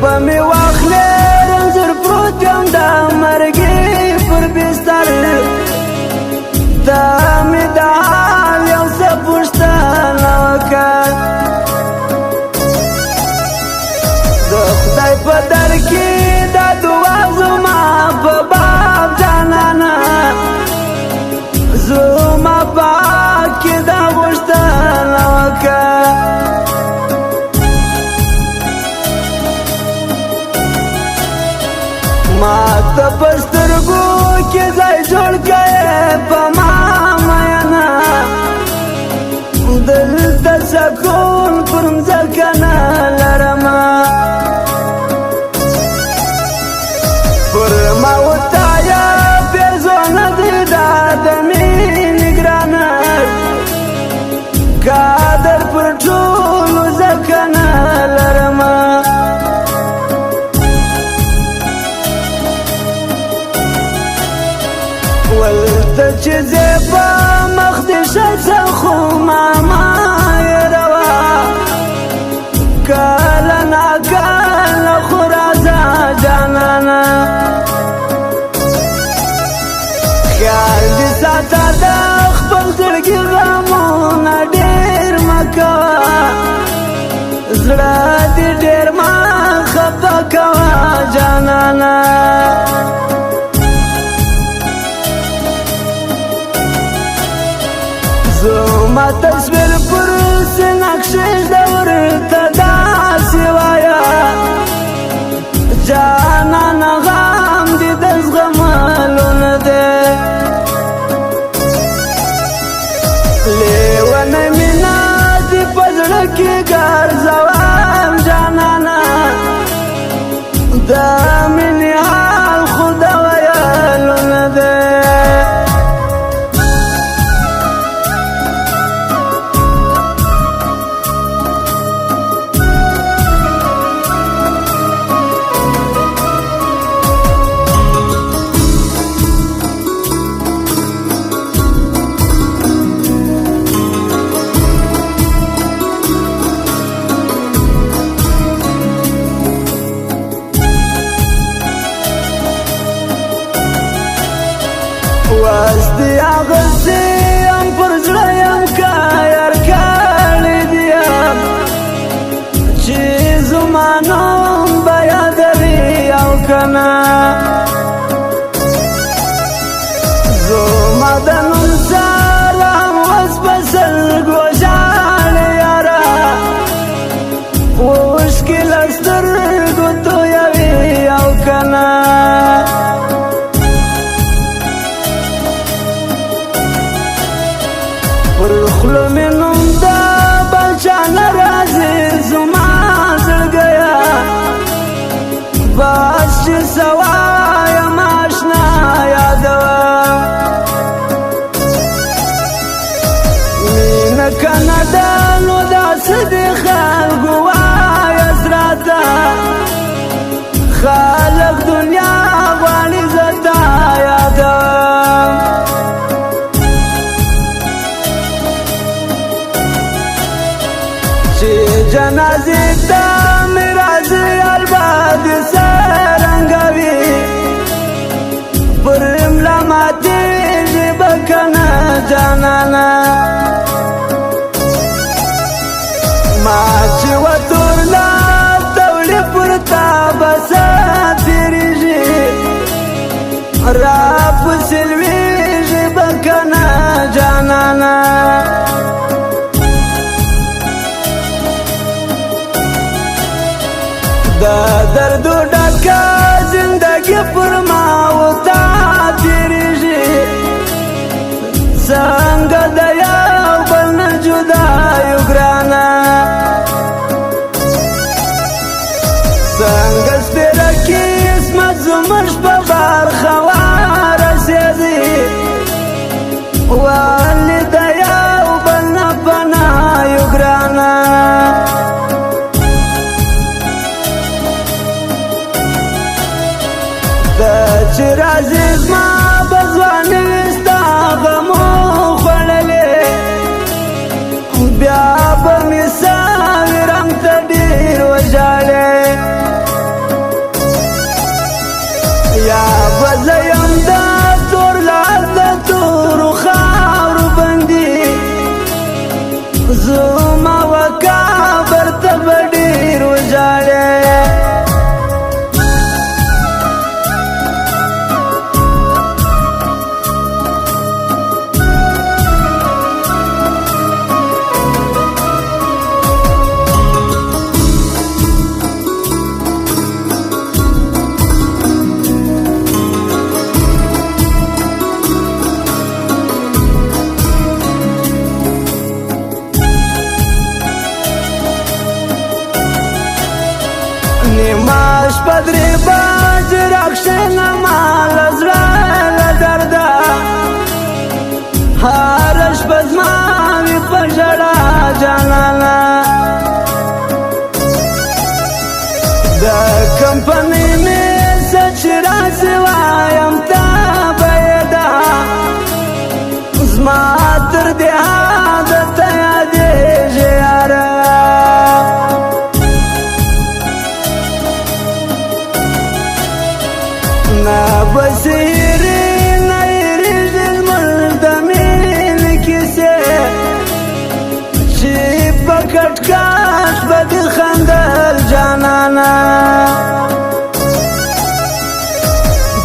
به مې واخلې رنځور پروت یم د مرګي پر بستر دا مې د حال یو څه پوښتنه وکړه د خدای په در کې دا دعا زما په باب جانانه زما په حق کې دا غوښتنه وکړه ما ته په سترګو کې ځای جوړ کړې په ما مینه دلته سکون پر مځکه نه لرمه پر ما وتایا پیرزونه دې دا د مینې ګرانه قدر پر ټولو ځکه نه لرمه ولته چې زه په مخ دې ښایسته خو ماما یې روا کله ناکله خو راځه جانانه خیال دې ساته د خپل زړګي غمونه ډېر مه کوه زړه دې ډېر مه خفه کوه جانانه زما تصویر پر سینه کښېږده ورته داسې وایه جانانه غم دې د زغملو نه دی لیونی مینه دې په زړه کې ګرځوم جانانه د مینې حال خو د ویلو نه دی واسدې اغزې یم پر زړه یم کایر کړی دي یم چې زما نوم به یادوي او که نه زما د نوم سره هم اوس په سلګو ژاړې یاره اوښکې له سترګو تویوي او که نه پر خولو مې نوم د بل چا نه راځي زما زړګیه بس چې څه وایم اشنا یادوم مینه که نه ده نو داسې دې خلکو وایست راته خلک دنیا غواړي زه تا یادوم جنازې ته مې راځي الباد سرنګوي پر ملا ماتېږي به که نه جانانه ما چې وتور لا توړې پر تا به څه تېرېږي راپسې لوېږي به که نه جانانه د دردو ډکه زندګي پر ما وتا تېرېږي څنګه د یو بل نه جدا یو ګرانه څنګه سپېره قسمت زموږ په برخه ورسېدي ولې د یو بل نه پناه یو ګرانه نیماش پدری باج رکشنم لزړه له درده هره شپه زما وي په ژړا جانانه د کمپنۍ مې څه چې راځي وایم تا به یې ده زما تر دې عادته یادېږي یاره نه بسې هېرې نه هېرېږي زموږ د مینې کیسې چې په کټ کټ به دې خندل جانانه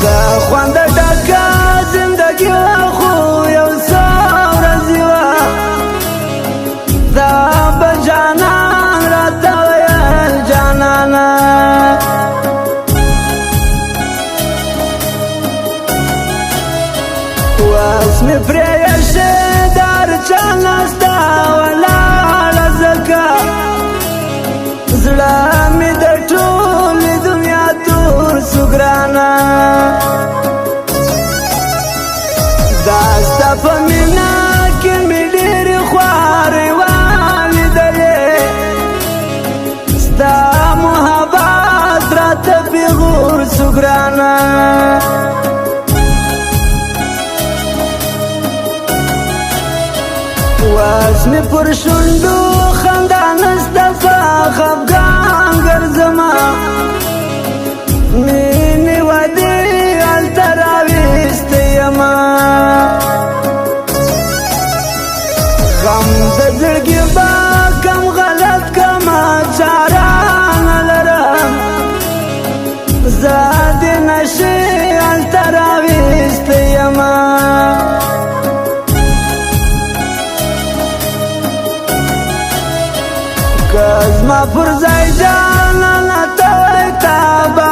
د خونده ډکه زندګي وه خو یو څه ورځې وه دا به جانان راته ویل جانانه اوس مې پرېښې د هر چا ناسته ولاړه ځکه زړه مې د ټولې دنیا تور سو ګرانه دا ستا په مینه کې مې ډېرې خوارې ولیدلې ستا محبت راته پیغور سو ګرانه واس مې پر شونډو خندا نسته په خفګان ګرځمه مینې وعدې هلته راویستی یمه غم د زړګي به کم غلط کمه چاره نه لرم زه د نشې هلته راویستی یمه زما پر ځای جانانه ته وای تا به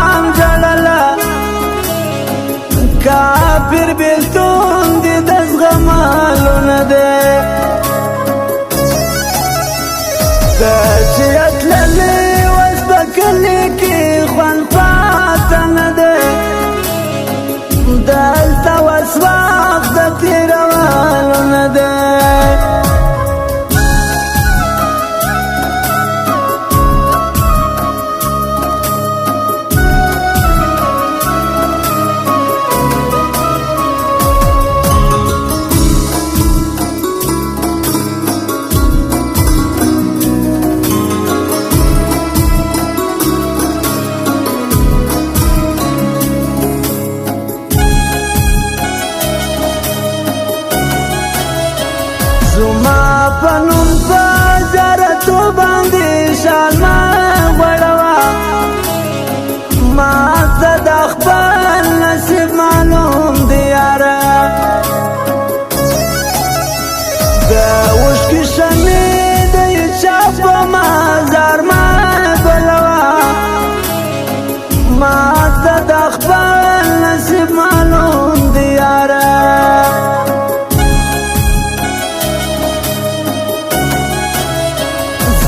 هم ژړله کافر بېلتون دې د زغملو نه دی ته چې تللې اوس په کلي کې خوند پاته نه دی دلته اوس وخت د تېرولو نه دی زما په نوم په زیارتو باندې شال مه غوړوه ما ته د خپل نصیب معلوم دی یاره د اوښکې شمې د هېچا په مزار مه بلوه ما ته د خپل نصیب معلوم دی یاره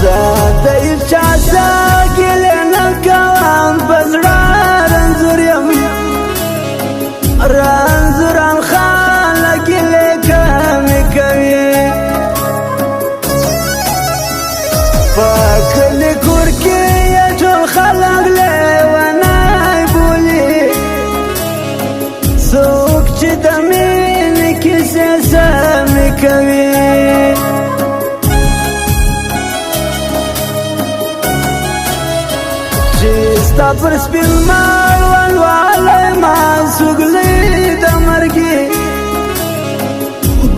زه د هېچا څه ګیلې نه کوم په زړه رنځور یم رنځوران خلک ګیلې کمې کوي په کلي کور کې یې ټول خلک لیونی بولي څوک چې د مینې کیسې سمې کوي ستا پر سپین مړوند والی ما سوګلی د مرګي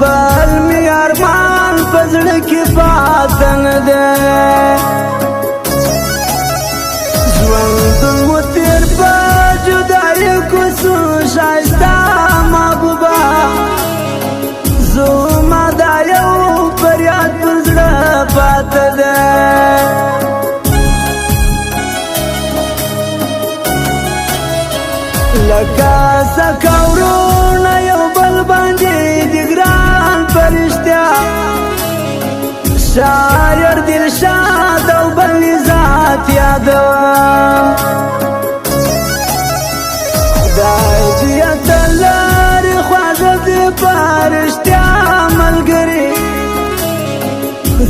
بل مې ارمان په زړه کې پاته نه دی ژوندون مو تېر په جدایۍ کوڅو ښایسته محبوبه زما دا یو فریاد پر زړه پاته دی لکه سکه ورونه یو بل باندې د ګران فرشتیا شاعر دلشاد او بل ذات یادوه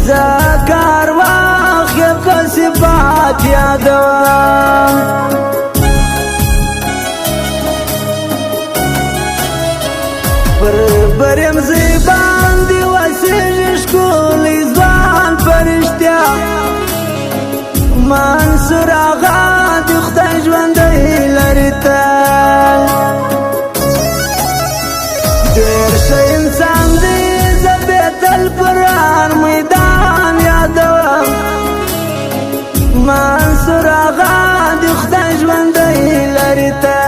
زکار واخی په صفات یادوم پر بریم زیبان دی وسیږي ښکلی ځوان فرشتیا منصور آغا دی خدای ژوندی لري تل ډېر ښه انسان دی زه به تل پر هر میدان یادوم منصور آغا دی خدای ژوندی لري تل